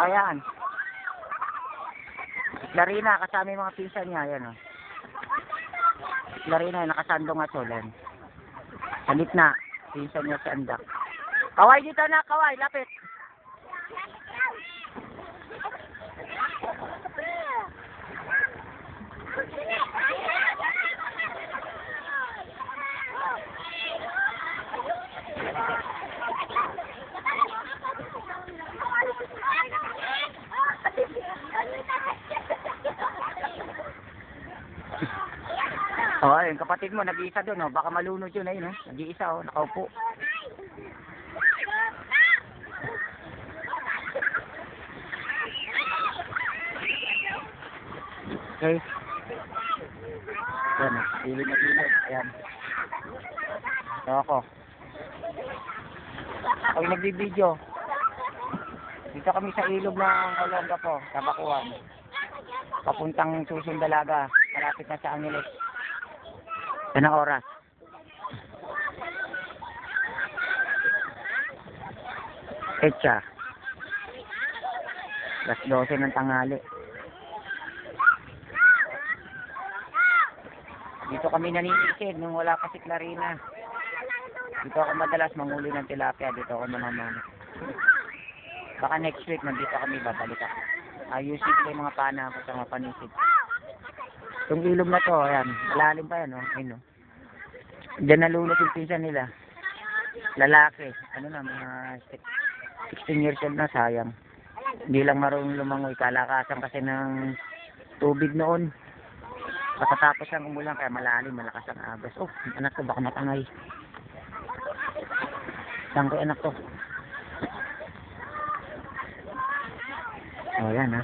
Ayan. Larina, kasama yung mga pinsan niya. Ayan, oh. Larina, nakasandong at ulan. Sa gitna, pinsan niya si Andak. Kaway dito na, kaway, lapit. Oh, yung kapatid mo, nag-iisa doon, oh. Baka malunod yun, ayun, oh. Nag-iisa, oh, nakaupo. Okay. Ayan, ilog na ilog. Ayan. So ako. Ako yung nagbibideo. Dito kami sa ilog ng Olonga po, Tabakuan. Papuntang Susong Dalaga. Malapit na sa Angeles. Yan ang oras. Etsa. Alas 12 ng tanghali. Dito kami naninisid nung wala pa si Clarina. Dito ako madalas manguli ng tilapia. Dito ako namamana. Baka next week nandito kami babalik ako. Ayusin ko yung mga pana ko sa mga panisid. Itong ilog na to, ayan. Malalim pa yan, oh. Ayun, oh. Diyan nalunod yung pinsan nila. Lalaki. Ano na, mga 16 years old na, sayang. Hindi lang marunong lumangoy. Kalakasan kasi ng tubig noon. Pagkatapos ang umulan, kaya malalim, malakas ang agos. Oh, anak ko, baka matangay. Saan ko anak to? Oh, yan, ha.